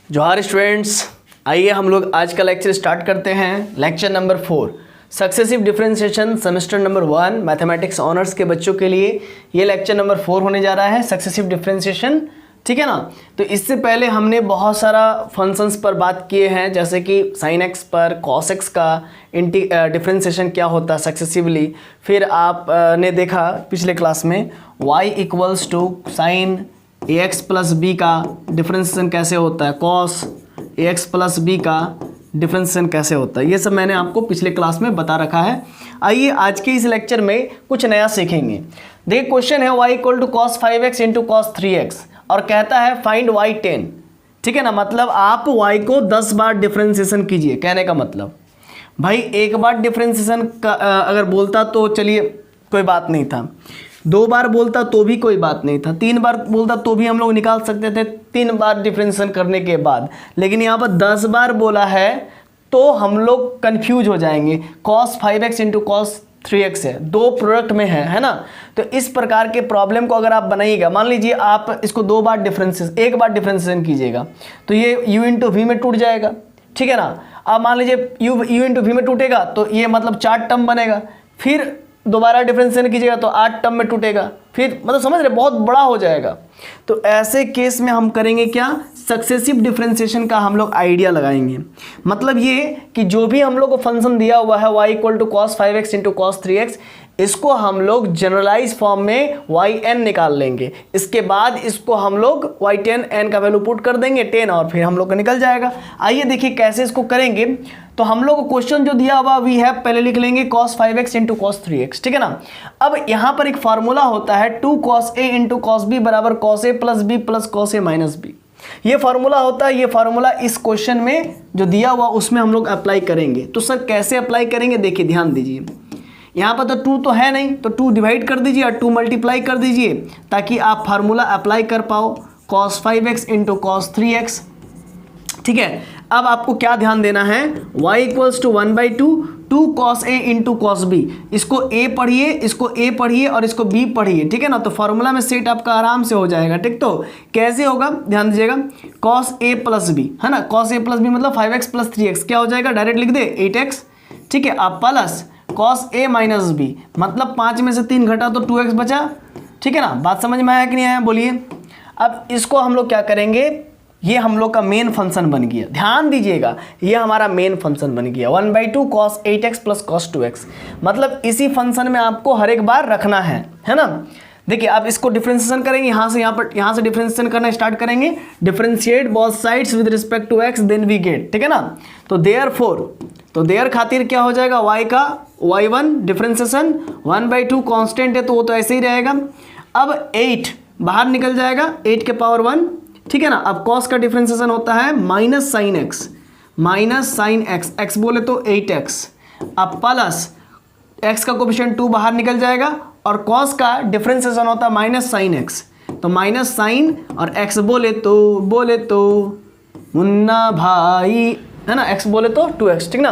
जोहार स्टूडेंट्स, आइए हम लोग आज का लेक्चर स्टार्ट करते हैं। Lecture number 4 successive differentiation semester number 1 mathematics honours के बच्चों के लिए ये लेक्चर नंबर 4 होने जा रहा है, सक्सेसिव डिफरेंशिएशन। ठीक है ना। तो इससे पहले हमने बहुत सारा फंक्शंस पर बात किए हैं, जैसे कि साइन एक्स पर कॉस एक्स का डिफरेंशिएशन क्या होता है सक्सेसिवली। फिर आपने देखा पिछले क्लास में y equals to sine A X plus B का डिफरेंशिएशन कैसे होता है, cos A X plus B का डिफरेंशिएशन कैसे होता है, ये सब मैंने आपको पिछले क्लास में बता रखा है। आइए आज के इस लेक्चर में कुछ नया सीखेंगे। देखिए क्वेश्चन है y equal to cos 5x into cos 3x और कहता है फाइंड y 10। ठीक है ना, मतलब आप y को 10 बार डिफरेंशिएशन कीजिए। कहने का मतलब भाई एक बार डिफरेंशिएशन का अगर बोलता तो चलिए कोई बात नहीं था, 2 बार बोलता तो भी कोई बात नहीं था, 3 बार बोलता तो भी हम लोग निकाल सकते थे 3 बार डिफरेंशिएशन करने के बाद। लेकिन यहाँ पर 10 बार बोला है तो हम लोग कंफ्यूज हो जाएंगे। cos 5x into cos 3x है, 2 प्रोडक्ट में है ना। तो इस प्रकार के प्रॉब्लम को अगर आप बनाइएगा, मान लीजिए आप इसको 2 बार डिफरेंशिएशन, 1 बार डिफरेंशिएशन कीजिएगा तो ये u इंटू वी में टूट जाएगा। ठीक है ना। अब मान लीजिए u इंटू वी में टूटेगा तो ये मतलब 4 टर्म बनेगा, फिर दोबारा डिफरेंशिएशन कीजिएगा तो 8 टर्म में टूटेगा, फिर मतलब समझ रहे बहुत बड़ा हो जाएगा। तो ऐसे केस में हम करेंगे क्या, सक्सेसिव डिफरेंशिएशन का हम लोग आइडिया लगाएंगे। मतलब ये कि जो भी हम लोग को फंक्शन दिया हुआ है y equal to cos 5x into cos 3x, इसको हम लोग जनरलाइज फॉर्म में yn निकाल लेंगे। इसके बाद इसको हम लोग y10 n का वैल्यू पुट कर देंगे 10 और फिर हम लोग का निकल जाएगा। आइए देखिए कैसे इसको करेंगे। तो हम लोग को क्वेश्चन जो दिया हुआ वी है पहले लिख लेंगे cos 5x into cos 3x। ठीक है ना। अब यहाँ पर एक फार्मूला होता है 2 cos a into cos B बराबर cos a plus B plus cos a minus B. ये फार्मूला होता है, ये फार्मूला इस क्वेश्चन में जो दिया हुआ उसमें हम लोग अप्लाई करेंगे। तो सर कैसे अप्लाई करेंगे, देखिए ध्यान दीजिए। यहाँ पर तो 2 तो है नहीं, तो 2 डिवाइड कर दीजिए और 2 मल्टीप्लाई कर दीजिए ताकि आप फार्मूला अप्लाई कर पाओ, cos 5x into cos 3x। ठीक है। अब आपको क्या ध्यान देना है, y equals to 1/2 2 cos a into cos B. इसको a पढ़िए, इसको a पढ़िए और इसको b पढ़िए। ठीक है ना। तो फार्मूला में सेट आपका आराम से हो जाएगा। ठीक, तो कैसे होगा ध्यान दीजिएगा, cos a प्लस बी है ना, cos a प्लस बी मतलब 5x प्लस 3x क्या हो जाएगा, डायरेक्ट लिख दे 8x। ठीक है। अब plus cos a minus B मतलब 5 में से 3 घटा तो 2x बचा। ठीक है ना। बात समझ में आया कि नहीं आया, बोलिए। अब इसको हम लोग क्या करेंगे, ये हम लोग का मेन फंक्शन बन गया। ध्यान दीजिएगा, ये हमारा मेन फंक्शन बन गया 1/2 cos 8x plus cos 2x। मतलब इसी फंक्शन में आपको हर एक बार रखना है ना। देखिए आप इसको डिफरेंशिएशन करेंगे, यहाँ से डिफरेंशिएशन करना स्टार्ट करेंगे। Differentiate both sides with respect to x then we get. ठीक है ना। तो देयर खातिर क्या हो जाएगा, y का y1 डिफरेंशिएशन 1/2 कांस्टेंट है तो वो तो ऐसे ही रहेगा। अब 8 बाहर निकल जाएगा, 8 के पावर 1। ठीक है ना। अब cos का डिफरेंशिएशन होता है माइनस साइन x, x बोले तो 8x। अब प्लस x का कोफिशिएंट 2 बाहर निकल जाएगा और cos का डिफरेंशिएशन होता है माइनस साइन x, तो माइनस साइन और x बोले तो मुन्ना भाई है ना, x बोले तो 2x। ठीक ना।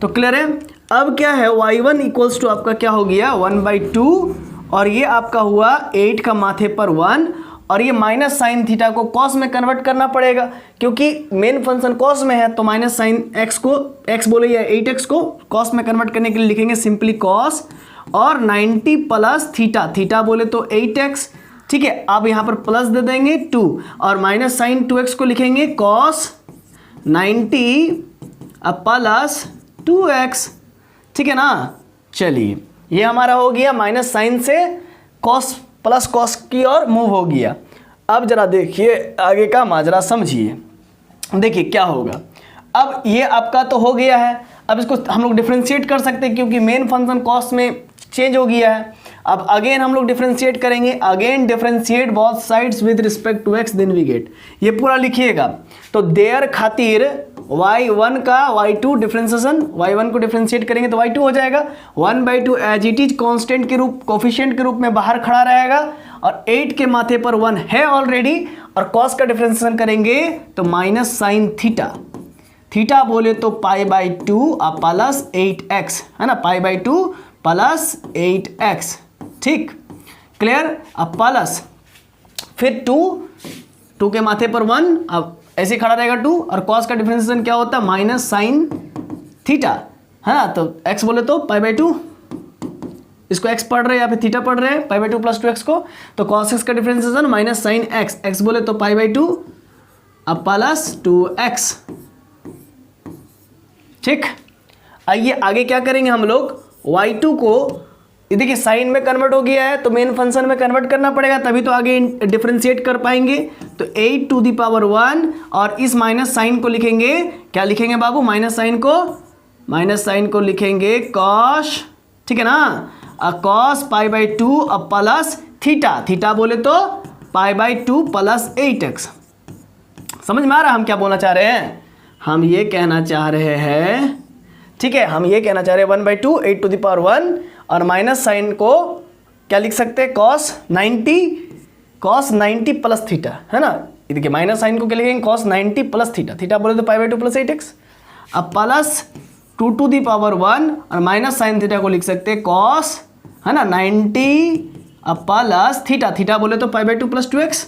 तो क्लियर है। अब क्या है, y1 इक्वल्स टू आपका क्या हो गया 1/2 और ये आपका हुआ 8 का माथे पर 1 और ये माइनस साइन थीटा को कॉस में कन्वर्ट करना पड़ेगा क्योंकि मेन फंक्शन कॉस में है। तो माइनस साइन एक्स को, एक्स बोले या 8x को कॉस में कन्वर्ट करने के लिए लिखेंगे सिंपली कॉस और 90 प्लस थीटा बोले तो 8x। ठीक है। अब यहाँ पर प्लस दे देंगे 2 और माइनस साइन 2x को लिखेंगे कॉस 90 प्लस 2x। ठीक है ना। चलिए ये हमारा हो गया माइनस साइन से कॉस प्लस कॉस की ओर मूव हो गया। अब जरा देखिए आगे का माजरा समझिए। देखिए क्या होगा, अब ये आपका तो हो गया है। अब इसको हम लोग डिफरेंशिएट कर सकते हैं क्योंकि मेन फंक्शन कॉस में चेंज हो गया है। अब अगेन हम लोग डिफरेंशिएट करेंगे, again differentiate both sides with respect to x then we get. ये पूरा लिखिएगा। तो देयर खातिर y1 का y2 डिफरेंशिएशन, y1 को डिफरेंशिएट करेंगे तो y2 हो जाएगा 1/2 एज इट इज कांस्टेंट के रूप, कोफिशिएंट के रूप में बाहर खड़ा रहेगा और 8 के माथे पर 1 है ऑलरेडी और cos का डिफरेंशिएशन करेंगे तो माइनस साइन थीटा बोले तो π/2 और प्लस 8x है ना, π/2 प्लस 8x। ठीक, क्लियर। अब प्लस फिर 2 के माथे पर 1, अब ऐसे ही खड़ा रहेगा 2 और कॉस का डिफरेंशिएशन क्या होता है माइनस साइन थीटा, है ना। तो x बोले तो π/2, इसको x पढ़ रहे हैं या फिर थीटा पढ़ रहे हैं, π/2 + 2x को, तो cos x का differentiation minus sine x, x बोले तो π/2 अब प्लस 2x। ठीक, आइए आगे क्या करेंगे हम लोग, y2 को ये देखिए साइन में कन्वर्ट हो गया है तो मेन फंक्शन में कन्वर्ट करना पड़ेगा, तभी तो आगे डिफरेंशिएट कर पाएंगे। तो 8⁴ और इस माइनस साइन को लिखेंगे, क्या लिखेंगे बाबू, माइनस साइन को लिखेंगे कॉस, ठीक है ना, कॉस π/2 अब प्लस थीटा, थीटा बोले तो π/2 + 8x। समझ में आ रहा है हम क्या बोलना चाह रहे हैं, हम ये कहना चाह रहे हैं, ठीक है, हम ये कहना चाह रहे हैं 1/2 8⁴ और माइनस साइन को क्या लिख सकते हैं cos 90 प्लस थीटा, है ना। ये देखिए माइनस साइन को क्या लिखेंगे cos 90 प्लस थीटा, थीटा बोले तो π/2 + 8x, अब प्लस 2⁴ और माइनस साइन थीटा को लिख सकते हैं cos, है ना, 90 अब प्लस थीटा, थीटा बोले तो π/2 + 2x।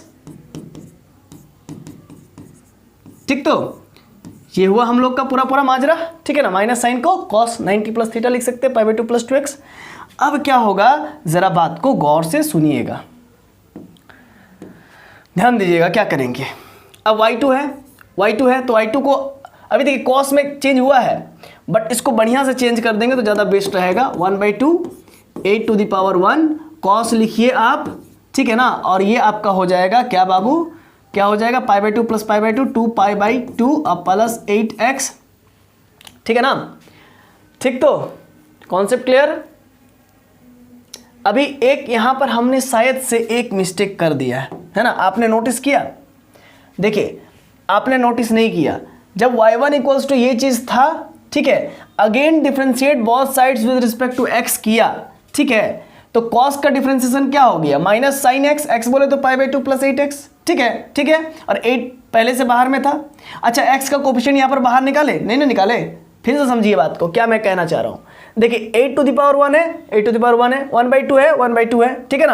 ठीक, तो ये हुआ हम लोग का पूरा माजरा, ठीक है ना। माइनस साइन को cos 90 प्लस थीटा लिख सकते हैं π/2 + 2x। अब क्या होगा, जरा बात को गौर से सुनिएगा, ध्यान दीजिएगा क्या करेंगे। अब y2 है तो y2 को अभी देखिए cos में चेंज हुआ है, बट इसको बढ़िया से चेंज कर देंगे तो ज़्यादा बेस्ट रहेगा। 1/2 8⁴ cos लिखिए आप, ठीक है ना, और ये आपका हो जाएगा क्या बाबू, क्या हो जाएगा π/2 + π/2 2π/2 अब प्लस 8x, ठीक है ना। ठीक, तो कॉन्सेप्ट क्लियर। अभी एक यहां पर हमने शायद से एक मिस्टेक कर दिया है ना, आपने नोटिस किया, देखिए आपने नोटिस नहीं किया, जब y1 = ये चीज था, ठीक है, again differentiate both sides with respect to x किया, ठीक है, तो cos का डिफरेंशिएशन क्या हो गया माइनस साइन x, x बोले तो π/2 + 8x, ठीक है, और 8 पहले से बाहर में था। अच्छा, x का कोफिशिएंट यहाँ पर बाहर निकाले, नहीं ना निकाले, फिर से समझिए बात को, क्या मैं कहना चाह रहा हूँ। देखिए 8⁴ है, 1/2 है, ठीक है ना।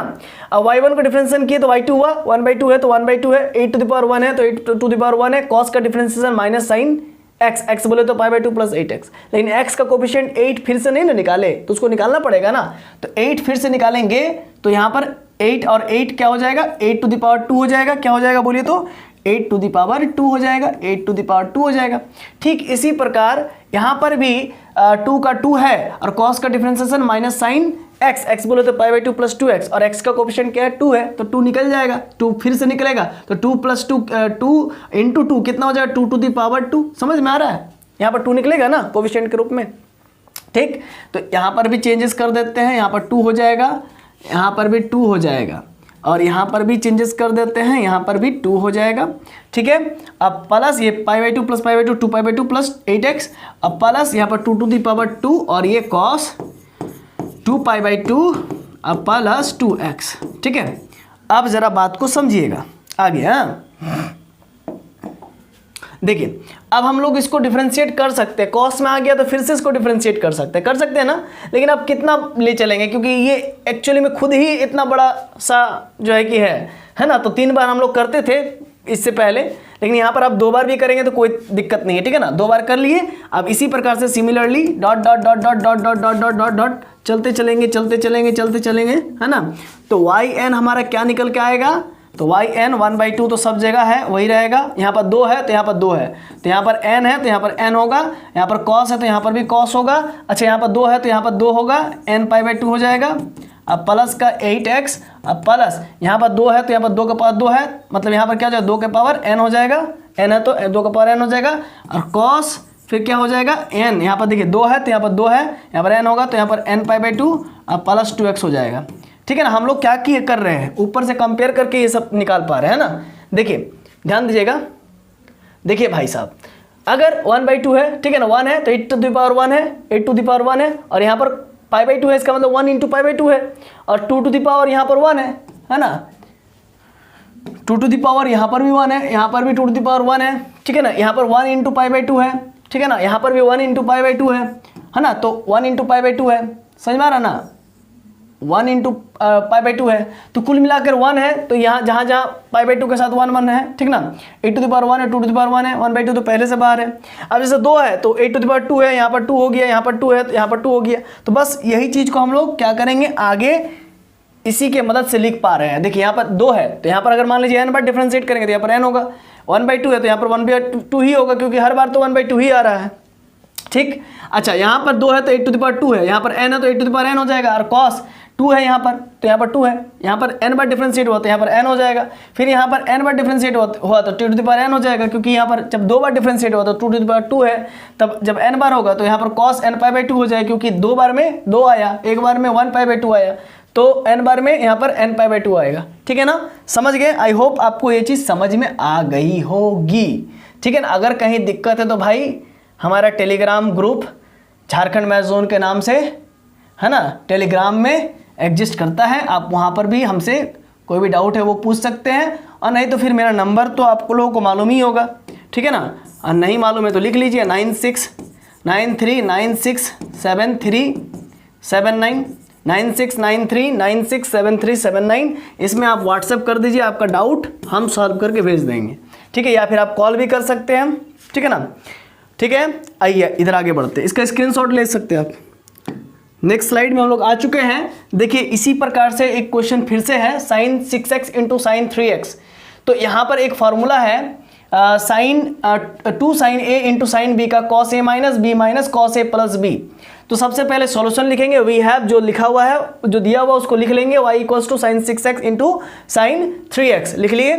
अब y1 को डिफरेंशिएशन किए तो y2 हुआ, 1/2 है तो 1/2 है, 8⁴ है तो 8⁴ है, cos का डिफरेंशिएशन माइनस साइन x बोले तो π/2 + 8x, लेकिन x का कोफिशिएंट 8 फिर से नहीं ना निकाले, तो उसको निकालना पड़ेगा ना, तो 8 फिर से निकालेंगे तो यहाँ पर 8 और 8 क्या हो जाएगा, 8⁴ हो जाएगा, क्या हो जाएगा बोलिए तो 8⁴ हो जाएगा, 8⁴ हो जाएगा। ठीक इसी प्रकार यहाँ पर भी 2 का 2 है और cos का डिफरेंशिएशन माइनस साइन x बोले तो π/2 + 2x और x का कोफिशिएंट क्या है 2 है, तो 2 निकल जाएगा, 2 फिर से निकलेगा, तो 2 + 2 2 × 2 कितना हो जाएगा 2⁴ समझ में आ रहा है, यहाँ पर 2 निकलेगा ना कोफिशिएंट के रूप में। ठीक, तो यहाँ पर भी चेंजेस कर देते हैं, यहाँ पर 2 हो जाएगा, यहाँ पर भी 2 हो जाएगा और यहाँ पर भी चेंजेस कर देते हैं, यहाँ पर भी 2 हो जाएगा। ठीक है, अब प्लस ये π/2 + π/2 2π/2 + 8x, अब प्लस यहाँ पर 2⁴ और ये cos 2π/2 अब प्लस 2x। ठीक है, अब जरा बात को समझिएगा आगे। हाँ, देखिए अब हम लोग इसको डिफरेंशिएट कर सकते हैं, cos में आ गया तो फिर से इसको डिफरेंशिएट कर सकते हैं ना, लेकिन अब कितना ले चलेंगे, क्योंकि ये एक्चुअली में खुद ही इतना बड़ा सा जो है कि है ना, तो 3 बार हम लोग करते थे इससे पहले, लेकिन यहाँ पर आप 2 बार भी करेंगे तो कोई दिक्कत नहीं है। ठीक है ना, 2 बार कर लिए, अब इसी प्रकार से similarly dot dot dot dot dot dot dot dot dot dot चलते चलेंगे, है ना। तो yn हमारा क्या निकल के आएगा, तो yn 1/2 तो सब जगह है वही रहेगा, यहाँ पर 2 है तो यहाँ पर 2 है, तो यहाँ पर n है तो यहाँ पर n होगा, यहाँ पर cos है तो यहाँ पर भी cos होगा। अच्छा, यहाँ पर 2 है तो यहाँ पर 2 होगा, n π/2 हो जाएगा। अब प्लस का 8x, अब प्लस यहाँ पर 2 है तो यहाँ पर 2 का पावर 2 है, मतलब यहाँ पर क्या हो जाएगा 2 के पावर n हो जाएगा, n है तो 2 का पावर n हो जाएगा, और cos फिर क्या हो जाएगा n, यहाँ पर देखिए 2 है तो यहाँ पर 2 है, यहाँ पर n होगा तो यहाँ पर n π/2 अब प्लस 2x हो जाएगा। ठीक है ना, हम लोग क्या कर रहे हैं, ऊपर से कंपेयर करके ये सब निकाल पा रहे हैं ना। देखिए ध्यान दीजिएगा, देखिए भाई साहब, अगर 1/2 है, ठीक है ना, 1 है तो 8⁴ है, 8⁴ है, और यहाँ पर π/2 है, इसका मतलब 1 × π/2 है, और 2 यहाँ पर 1 है ना, 2 यहाँ पर भी 1 है, यहाँ पर भी 2 है, ठीक है ना, यहाँ पर 1 × π/2 है, ठीक है ना, यहाँ पर भी 1 × π/2 है ना, तो 1 × π/2 है, समझ में आ रहा ना। 1 इंटू पाई बाई 2 है, तो कुल मिलाकर 1 है, तो यहाँ जहाँ जहाँ पाई बाई 2 के साथ 1 1 है, ठीक ना। 8 टू द पावर 1 है, 2 टू द पावर 1 है, 1/2 तो पहले से बाहर है। अब जैसे 2 है तो 8 टू द पावर 2 है, यहाँ पर 2 हो गया, यहाँ पर 2 है तो यहाँ पर 2 हो गया। तो बस यही चीज़ को हम लोग क्या करेंगे आगे इसी के मदद से लिख पा रहे हैं। देखिए यहाँ पर 2 है तो यहाँ पर अगर मान लीजिए n बार डिफ्रेंशिएट करेंगे तो यहाँ पर n होगा, 1/2 है तो यहाँ पर 1/2 ही होगा, क्योंकि हर बार तो 1/2 ही आ रहा है, ठीक। अच्छा यहाँ पर 2 है तो 8 टू द पावर 2 है, यहाँ पर n है तो 8 टू द पावर n हो जाएगा, और cos 2 है यहाँ पर तो यहाँ पर 2 है, यहाँ पर n बार डिफ्रेंशिएट हुआ तो यहाँ पर n हो जाएगा, फिर यहाँ पर n बार डिफ्रेंशिएट हुआ तो 2 टू द पावर n हो जाएगा, क्योंकि यहाँ पर जब 2 बार डिफ्रेंशिएट हुआ तो 2 टू द पावर 2 है, तब जब n बार होगा तो यहाँ पर cos n पाई बाई 2 हो जाएगा, क्योंकि 2 बार में 2 आया, एक बार में 1 पाई बाई 2 आया, तो n बार में यहाँ पर n पाई बाई 2 आएगा, ठीक है ना। समझ गए? आई होप आपको ये चीज़ समझ में आ गई होगी, ठीक है ना। अगर कहीं दिक्कत है तो भाई हमारा Telegram group Jharkhand math zone के नाम से है ना, टेलीग्राम में एग्जिस्ट करता है, आप वहाँ पर भी हमसे कोई भी डाउट है वो पूछ सकते हैं, और नहीं तो फिर मेरा नंबर तो आपको लोगों को मालूम ही होगा, ठीक है ना। और नहीं मालूम है तो लिख लीजिए 9693967379 9693967379, इसमें आप व्हाट्सएप कर दीजिए आपका डाउट, हम सॉल्व करके भेज देंगे, ठीक है। या फिर आप कॉल भी कर सकते हैं, ठीक है ना। ठीक है, आइए इधर आगे बढ़ते हैं, इसका स्क्रीनशॉट ले सकते हैं आप। नेक्स्ट स्लाइड में हम लोग आ चुके हैं। देखिए इसी प्रकार से एक क्वेश्चन फिर से है, sin 6x into sine 3x। तो यहाँ पर एक फार्मूला है sine 2 sin a into sine b का cos a minus b minus cos a plus b। तो सबसे पहले सॉल्यूशन लिखेंगे, वी हैव जो लिखा हुआ है जो दिया हुआ उसको लिख लेंगे, y equals to sine 6x into sine 3x लिख लिए।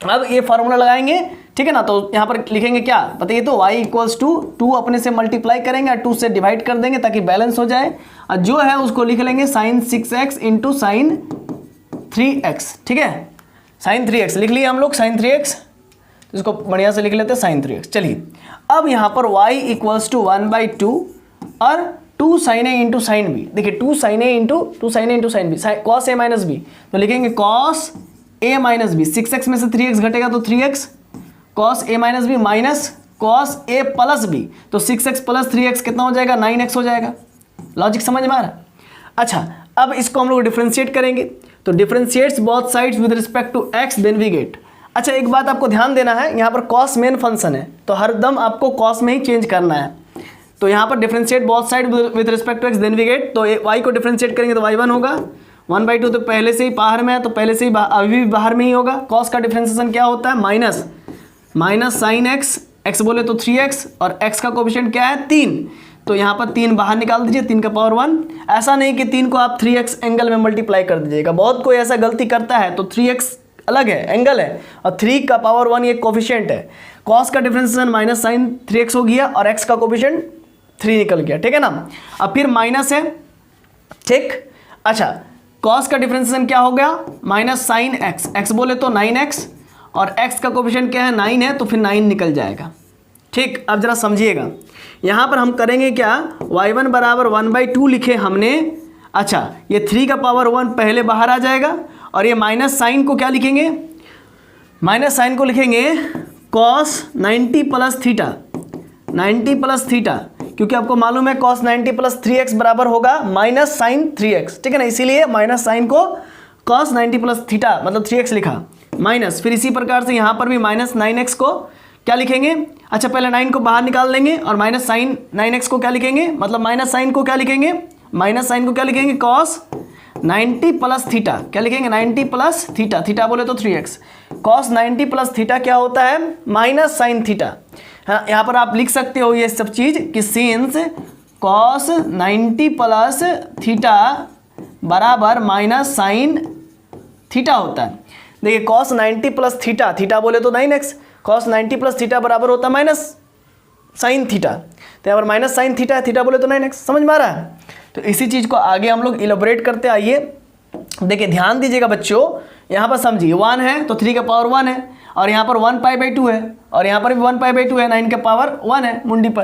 अब ये फार्मूला लगाएंगे, ठीक है ना। तो यहाँ पर लिखेंगे क्या बताइए, तो y इक्वल्स टू 2 अपने से मल्टीप्लाई करेंगे और 2 से डिवाइड कर देंगे ताकि बैलेंस हो जाए, और जो है उसको लिख लेंगे sign 6x into sine 3x, ठीक है। साइन 3x लिख लिए हम लोग, साइन 3x, इसको बढ़िया से लिख लेते हैं साइन 3x। चलिए अब यहाँ पर y इक्वल्स टू 1/2 और 2 sin a into sine b। देखिए 2 sin a into sine b, cos a minus b, तो लिखेंगे cos a minus b, 6x में से 3x घटेगा तो 3x, cos a minus b minus cos a plus b, तो 6x plus 3x कितना हो जाएगा, 9x हो जाएगा। लॉजिक समझ में आ रहा? अच्छा अब इसको हम लोग डिफ्रेंशिएट करेंगे, तो differentiates both sides with respect to x then we get. अच्छा एक बात आपको ध्यान देना है, यहाँ पर cos मेन फंक्शन है तो हरदम आपको cos में ही चेंज करना है। तो यहाँ पर differentiate both side with respect to x then we get, तो y को डिफ्रेंशिएट करेंगे तो y1 होगा, 1/2 तो पहले से ही बाहर में है तो पहले से ही अभी भी बाहर में ही होगा। cos का डिफ्रेंशिएशन क्या होता है, माइनस साइन x बोले तो 3x, और x का कोएफिशिएंट क्या है 3, तो यहाँ पर 3 बाहर निकाल दीजिए, 3 का पावर 1। ऐसा नहीं कि 3 को आप 3x एंगल में मल्टीप्लाई कर दीजिएगा, बहुत कोई ऐसा गलती करता है, तो 3x अलग है एंगल है और 3 का पावर 1 ये कोएफिशिएंट है। cos का डिफ्रेंशिएशन माइनस साइन 3x हो गया और x का कोएफिशिएंट 3 निकल गया, ठीक है ना। अब फिर माइनस है, ठीक। अच्छा cos का डिफरेंशिएशन क्या हो गया, माइनस साइन x बोले तो 9x, और x का कोएफिशिएंट क्या है 9 है, तो फिर 9 निकल जाएगा, ठीक। अब जरा समझिएगा, यहाँ पर हम करेंगे क्या, y1 बराबर 1/2 लिखे हमने। अच्छा ये 3 का पावर 1 पहले बाहर आ जाएगा, और ये माइनस साइन को क्या लिखेंगे, माइनस साइन को लिखेंगे cos 90 plus theta, 90 plus theta, क्योंकि आपको मालूम है cos 90 प्लस 3x बराबर होगा माइनस साइन 3x, ठीक है ना। इसीलिए माइनस साइन को cos 90 प्लस थीटा मतलब 3x लिखा, माइनस, फिर इसी प्रकार से यहाँ पर भी माइनस 9x को क्या लिखेंगे, अच्छा पहले 9 को बाहर निकाल लेंगे और माइनस साइन 9x को क्या लिखेंगे, मतलब माइनस साइन को क्या लिखेंगे, माइनस साइन को क्या लिखेंगे cos 90 प्लस थीटा, क्या लिखेंगे 90 प्लस थीटा, थीटा बोले तो 3x, cos 90 प्लस थीटा क्या होता है माइनस साइन थीटा। हाँ यहाँ पर आप लिख सकते हो ये सब चीज़ कि सिंस cos 90 प्लस थीटा बराबर माइनस साइन थीटा होता है। देखिए cos 90 प्लस थीटा, थीटा बोले तो 9x, cos 90 प्लस थीटा बराबर होता है माइनस साइन थीटा, तो यहाँ पर माइनस साइन थीटा है, थीटा बोले तो 9x, समझ में आ रहा है। तो इसी चीज़ को आगे हम लोग इलेबोरेट करते आइए। देखिए ध्यान दीजिएगा बच्चों, यहाँ पर समझिए 1 है तो 3 का पावर 1 है, और यहाँ पर 1 पाई बाई 2 है, और यहाँ पर भी 1 पाई बाई 2 है, 9 का पावर 1 है मुंडी पर,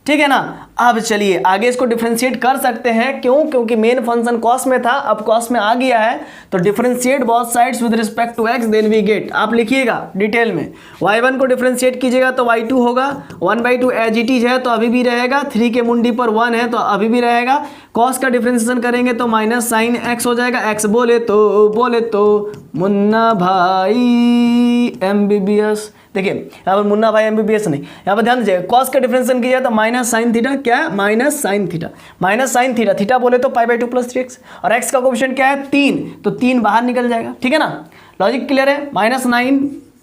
ठीक है ना। अब चलिए आगे इसको डिफरेंशिएट कर सकते हैं, क्यों? क्योंकि मेन फंक्शन कॉस में था, अब कॉस में आ गया है, तो differentiate both sides with respect to X, then we get, आप लिखिएगा डिटेल में, y1 को डिफरेंशिएट कीजिएगा तो y2 होगा, 1/2 एज इट इज है तो अभी भी रहेगा, 3 के मुंडी पर 1 है तो अभी भी रहेगा, कॉस का डिफरेंशिएशन करेंगे तो माइनस साइन एक्स हो जाएगा, एक्स बोले तो मुन्ना भाई MBBS, देखिए यहाँ पर मुन्ना भाई MBBS नहीं, यहाँ पर ध्यान दीजिए, कॉस का डिफरेंशिएशन किया तो माइनस साइन थीटा, क्या है? माइनस साइन थीटा, थीटा बोले तो π/2 + 3x, और x का कोएफिशिएंट क्या है? 3, तो 3 बाहर निकल जाएगा, ठीक है ना। लॉजिक क्लियर है? -9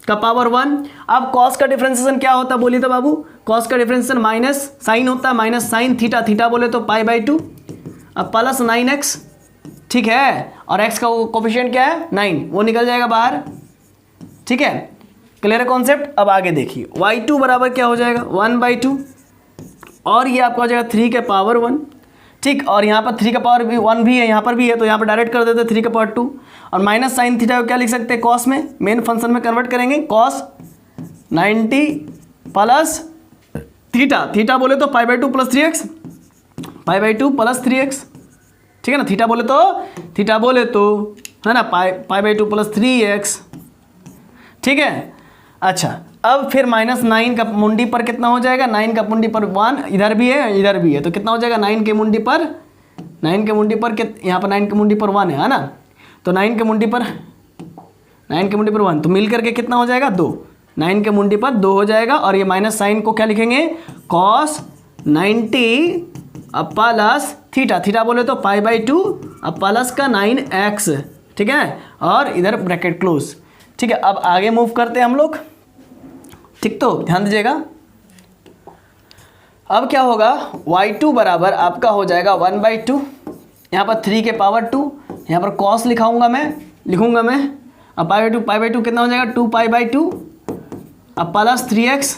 का पावर 1। अब कॉस का डिफरेंशिएशन क्या होता है बोलिए तो बाबू? कॉस का डिफरेंशिएशन माइनस साइन होता है, माइनस साइन थीटा, थीटा बोले तो π/2, अब प्लस 9x, ठीक है, और x का कोएफिशिएंट क्या है? 9, वो निकल जाएगा बाहर, ठीक है। क्लियर है कॉन्सेप्ट? अब आगे देखिए, y2 बराबर क्या हो जाएगा? 1/2, और ये आपका हो जाएगा 3 के पावर 1, ठीक, और यहाँ पर 3 का पावर भी 1 भी है, यहाँ पर भी है, तो यहाँ पर डायरेक्ट कर देते 3 का पावर 2, और माइनस साइन थीटा को क्या लिख सकते हैं? कॉस में, मेन फंक्शन में कन्वर्ट करेंगे, कॉस 90 प्लस थीटा, थीटा बोले तो π/2 + 3x, π/2 + 3x, ठीक है ना। थीटा बोले तो है ना π/2 + 3x, ठीक है। अच्छा, अब फिर -9 का मुंडी पर कितना हो जाएगा? 9 का मुंडी पर 1, इधर भी है, तो कितना हो जाएगा? 9 के मुंडी पर यहाँ पर 9 के मुंडी पर 1 है ना, तो 9 के मुंडी पर 1, तो मिल करके कितना हो जाएगा? 2, 9 के मुंडी पर 2 हो जाएगा, और ये माइनस साइन को क्या लिखेंगे? कॉस 90 प्लस थीटा, थीटा बोले तो π/2 प्लस का 9x, ठीक है, और इधर ब्रैकेट क्लोज, ठीक है। अब आगे मूव करते हैं हम लोग, ठीक, तो ध्यान दीजिएगा। अब क्या होगा? y2 बराबर आपका हो जाएगा 1/2, यहाँ पर 3 के पावर 2, यहाँ पर cos लिखूंगा मैं, अब π/2 कितना हो जाएगा? 2π/2 अब प्लस 3x,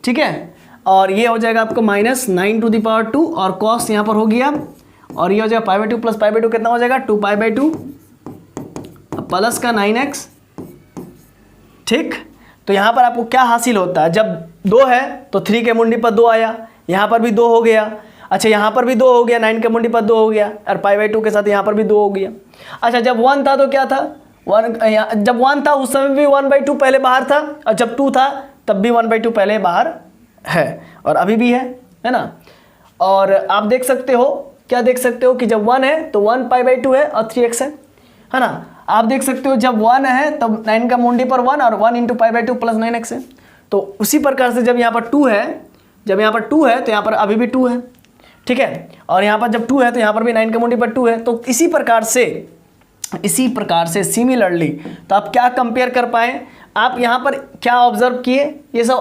ठीक है, और ये हो जाएगा आपको -9⁻², और cos यहाँ पर हो गया, और ये हो जाएगा π/2 + π/2 कितना हो जाएगा? 2π/2 अब प्लस का 9x, ठीक। तो यहाँ पर आपको क्या हासिल होता है? जब 2 है तो 3 के मुंडी पर 2 आया, यहाँ पर भी 2 हो गया, अच्छा यहाँ पर भी 2 हो गया, 9 के मुंडी पर 2 हो गया, और π/2 के साथ यहाँ पर भी 2 हो गया। अच्छा, जब 1 था तो क्या था? जब 1 था उस समय भी 1/2 पहले बाहर था, और जब 2 था तब भी 1/2 पहले बाहर है, और अभी भी है ना। और आप देख सकते हो, क्या देख सकते हो कि जब 1 है तो 1 π/2 है और 3x है ना। आप देख सकते हो जब 1 है तब 9 का मुंडी पर 1, और 1 × π/2 + 9x है। तो उसी प्रकार से जब यहाँ पर 2 है, तो यहाँ पर अभी भी 2 है, ठीक है, और यहाँ पर जब 2 है तो यहाँ पर भी 9 के मुंडी पर 2 है। तो इसी प्रकार से सिमिलरली, तो आप क्या कंपेयर कर पाए? आप यहाँ पर क्या ऑब्जर्व किए? ये सब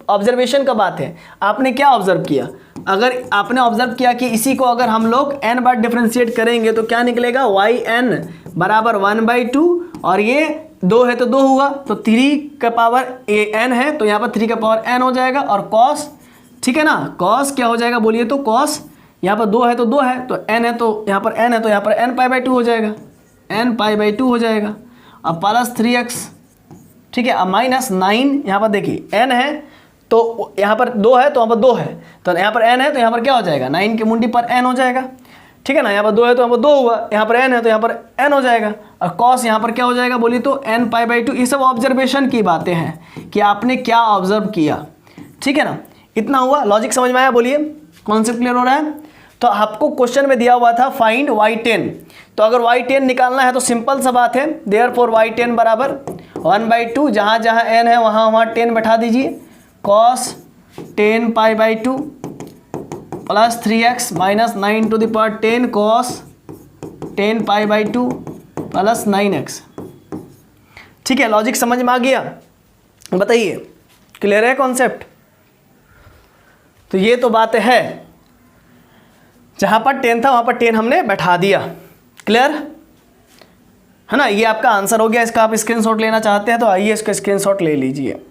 ऑब्जर्वेशन का बात है। आपने क्या ऑब्जर्व किया? अगर आपने ऑब्जर्व किया कि इसी को अगर हम लोग n बार डिफरेंशिएट करेंगे तो क्या निकलेगा? yn बराबर 1/2, और ये 2 है तो 2 हुआ, तो 3 का पावर n है तो यहाँ पर 3 का पावर n हो जाएगा, और cos, ठीक है ना, cos क्या हो जाएगा बोलिए तो? cos यहाँ पर 2 है तो 2 है, तो n है तो यहाँ पर n है, तो यहाँ पर n π/2 हो जाएगा, n π/2 हो जाएगा, अब प्लस 3x, ठीक है, अब -9, यहाँ पर देखिए n है तो यहाँ पर 2 है तो यहाँ पर 2 है, तो यहाँ पर n है तो यहाँ पर क्या हो जाएगा? 9 की मुंडी पर n हो जाएगा, ठीक है ना। यहाँ पर 2 है तो यहाँ पर 2 हुआ, यहाँ पर n है तो यहाँ पर n हो जाएगा, और cos यहाँ पर क्या हो जाएगा बोलिए तो? n π/2। ये सब ऑब्जर्वेशन की बातें हैं कि आपने क्या ऑब्जर्व किया, ठीक है ना। इतना हुआ, लॉजिक समझ में आया? बोलिए, कॉन्सेप्ट क्लियर हो रहा है? तो आपको क्वेश्चन में दिया हुआ था फाइंड y10, तो अगर y10 निकालना है तो सिंपल सा बात है, देयरफॉर y10 बराबर 1/2, जहाँ जहाँ n है वहाँ वहाँ 10 बैठा दीजिए, cos 10 π/2 plus 3x minus 9⁻10 cos 10 π/2 plus 9x, ठीक है। लॉजिक समझ में आ गया? बताइए, क्लियर है कॉन्सेप्ट? तो ये तो बात है, जहाँ पर 10 था वहाँ पर 10 हमने बैठा दिया, क्लियर है ना। ये आपका आंसर हो गया। इसका आप स्क्रीनशॉट लेना चाहते हैं तो आइए इसका स्क्रीनशॉट ले लीजिए।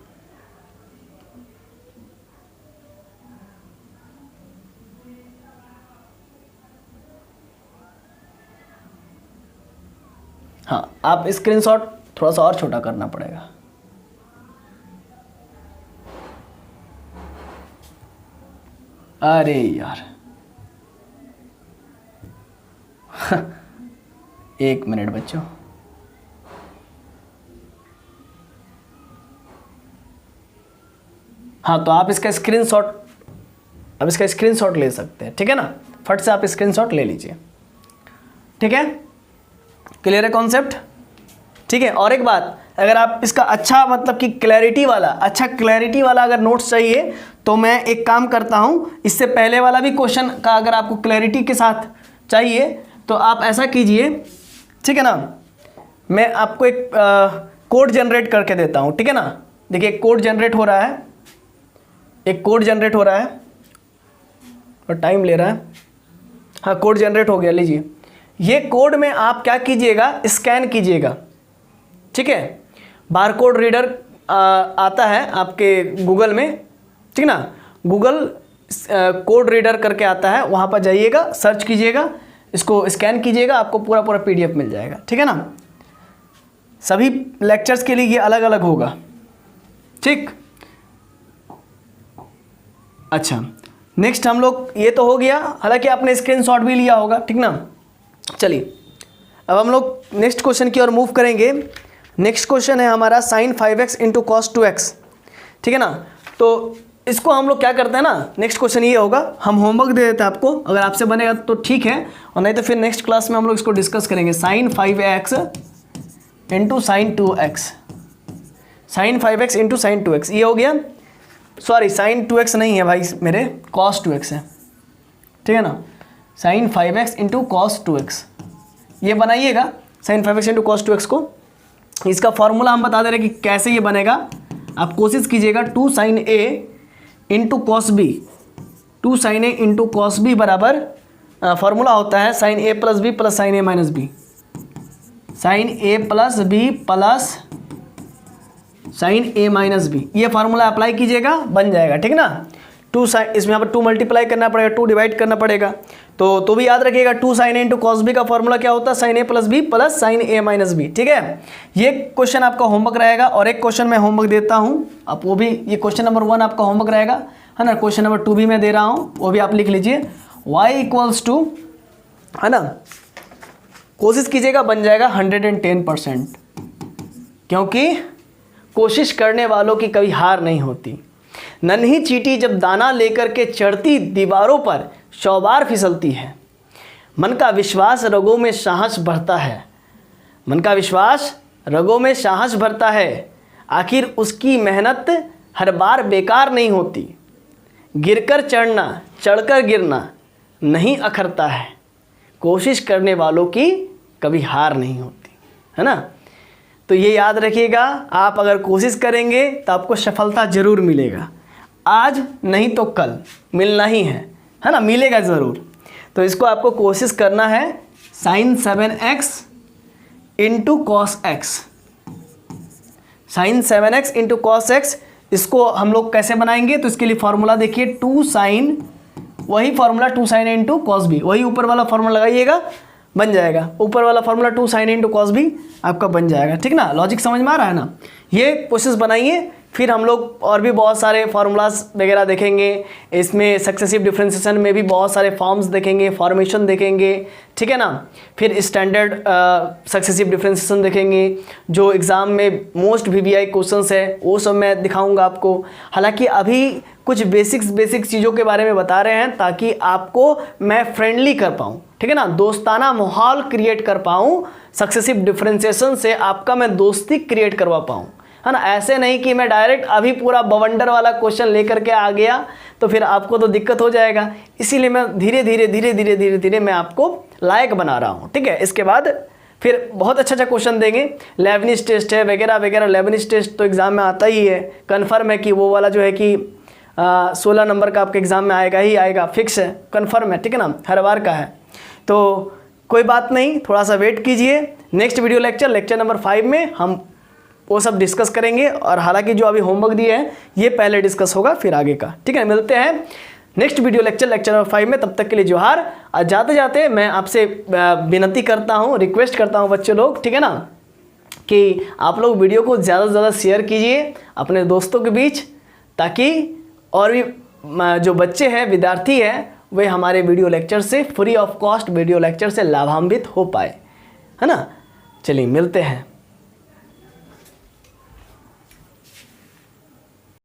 हाँ, आप स्क्रीनशॉट थोड़ा सा और छोटा करना पड़ेगा। अरे यार एक मिनट बच्चों, हाँ तो आप इसका स्क्रीनशॉट, अब इसका स्क्रीनशॉट ले सकते हैं, ठीक है ना, फट से आप स्क्रीनशॉट ले लीजिए, ठीक है, क्लियर है कॉन्सेप्ट, ठीक है। और एक बात, अगर आप इसका अच्छा मतलब कि क्लैरिटी वाला अगर नोट्स चाहिए तो मैं एक काम करता हूँ, इससे पहले वाला भी क्वेश्चन का अगर आपको क्लैरिटी के साथ चाहिए तो आप ऐसा कीजिए, ठीक है ना, मैं आपको एक कोड जनरेट करके देता हूँ, ठीक है ना। देखिए कोड जनरेट हो रहा है, एक कोड जनरेट हो रहा है और टाइम ले रहा है, हाँ कोड जनरेट हो गया, लीजिए। ये कोड में आप क्या कीजिएगा, स्कैन कीजिएगा, ठीक है। बारकोड रीडर आता है आपके गूगल में, ठीक ना, गूगल कोड रीडर करके आता है, वहाँ पर जाइएगा, सर्च कीजिएगा, इसको स्कैन कीजिएगा, आपको पूरा PDF मिल जाएगा, ठीक है ना। सभी लेक्चर्स के लिए ये अलग अलग होगा, ठीक। अच्छा नेक्स्ट हम लोग, ये तो हो गया, हालांकि आपने स्क्रीनशॉट भी लिया होगा, ठीक ना। चलिए अब हम लोग नेक्स्ट क्वेश्चन की ओर मूव करेंगे। नेक्स्ट क्वेश्चन है हमारा sin 5x into cos 2x, ठीक है ना। तो इसको हम लोग क्या करते हैं ना, नेक्स्ट क्वेश्चन ये होगा, हम होमवर्क दे देते हैं आपको, अगर आपसे बनेगा तो ठीक है, और नहीं तो फिर नेक्स्ट क्लास में हम लोग इसको डिस्कस करेंगे। sin 5x into sin 2x, sin 5x into sin 2x, ये हो गया, सॉरी sin 2x नहीं है भाई मेरे, cos 2x है, ठीक है ना। sin 5x into cos 2x, ये बनाइएगा sin 5x into cos 2x को। इसका फॉर्मूला हम बता दे रहे हैं कि कैसे ये बनेगा, आप कोशिश कीजिएगा 2 sin a into cos B, 2 sin a into cos B बराबर फॉर्मूला होता है sin a plus B plus sin a minus B, sin a plus B plus sin a minus B, ये फार्मूला अप्लाई कीजिएगा, बन जाएगा, ठीक ना। 2 sin, इसमें यहाँ पर 2 मल्टीप्लाई करना पड़ेगा, 2 डिवाइड करना पड़ेगा, तो भी याद रखिएगा 2 sin a into cos B का फॉर्मूला क्या होता है, sin a plus B plus sin a minus B, ठीक है। ये क्वेश्चन आपका होमवर्क रहेगा, और एक क्वेश्चन मैं होमवर्क देता हूँ, आप वो भी, ये क्वेश्चन नंबर 1 आपका होमवर्क रहेगा, है ना। क्वेश्चन नंबर 2 भी मैं दे रहा हूँ, वो भी आप लिख लीजिए, y इक्वल्स टू, है ना, कोशिश कीजिएगा बन जाएगा 110%, क्योंकि कोशिश करने वालों की कभी हार नहीं होती। नन्ही चींटी जब दाना लेकर के चढ़ती दीवारों पर 100 बार फिसलती है, मन का विश्वास रगों में साहस भरता है, मन का विश्वास रगों में साहस भरता है, आखिर उसकी मेहनत हर बार बेकार नहीं होती, गिरकर चढ़ना चढ़कर गिरना नहीं अखरता है, कोशिश करने वालों की कभी हार नहीं होती, है ना। तो ये याद रखिएगा, आप अगर कोशिश करेंगे तो आपको सफलता ज़रूर मिलेगा, आज नहीं तो कल मिलना ही है ना, मिलेगा ज़रूर। तो इसको आपको कोशिश करना है, sin 7x into cos x, sin 7x into cos x, इसको हम लोग कैसे बनाएंगे, तो इसके लिए फॉर्मूला देखिए 2 sin, वही formula 2 sin a into cos B, वही ऊपर वाला फॉर्मूला लगाइएगा, बन जाएगा, ऊपर वाला formula 2 sin a into cos B आपका बन जाएगा, ठीक ना। लॉजिक समझ में आ रहा है ना। ये प्रोसेस बनाइए, फिर हम लोग और भी बहुत सारे फार्मूलाज वगैरह देखेंगे, इसमें सक्सेसिव डिफरेंशिएशन में भी बहुत सारे फॉर्म्स देखेंगे, फॉर्मेशन देखेंगे, ठीक है ना। फिर स्टैंडर्ड सक्सेसिव डिफरेंशिएशन देखेंगे, जो एग्ज़ाम में मोस्ट VBI क्वेश्चंस है वो सब मैं दिखाऊंगा आपको। हालांकि अभी कुछ बेसिक चीज़ों के बारे में बता रहे हैं ताकि आपको मैं फ्रेंडली कर पाऊँ, ठीक है ना, दोस्ताना माहौल क्रिएट कर पाऊँ, सक्सेसिव डिफरेंशिएशन से आपका मैं दोस्ती क्रिएट करवा पाऊँ, है ना। ऐसे नहीं कि मैं डायरेक्ट अभी पूरा बवंडर वाला क्वेश्चन लेकर के आ गया तो फिर आपको तो दिक्कत हो जाएगा, इसीलिए मैं धीरे धीरे मैं आपको लायक बना रहा हूँ, ठीक है। इसके बाद फिर बहुत अच्छा क्वेश्चन देंगे, लेबनिज टेस्ट है वगैरह वगैरह। लेबनिज टेस्ट तो एग्ज़ाम में आता ही है, कन्फर्म है कि वो वाला जो है कि 16 नंबर का आपके एग्ज़ाम में आएगा ही आएगा, फिक्स है, कन्फर्म है, ठीक है ना, हर बार का है। तो कोई बात नहीं, थोड़ा सा वेट कीजिए, नेक्स्ट वीडियो लेक्चर नंबर 5 में हम वो सब डिस्कस करेंगे, और हालांकि जो अभी होमवर्क दिए हैं ये पहले डिस्कस होगा फिर आगे का, ठीक है। मिलते हैं नेक्स्ट वीडियो लेक्चर नंबर 5 में, तब तक के लिए जोहार। और जाते जाते मैं आपसे विनती करता हूँ, रिक्वेस्ट करता हूँ बच्चे लोग, ठीक है ना, कि आप लोग वीडियो को ज़्यादा से ज़्यादा शेयर कीजिए अपने दोस्तों के बीच, ताकि और भी जो बच्चे हैं, विद्यार्थी हैं, वे हमारे वीडियो लेक्चर से free of cost video lecture से लाभान्वित हो पाए, है ना। चलिए मिलते हैं।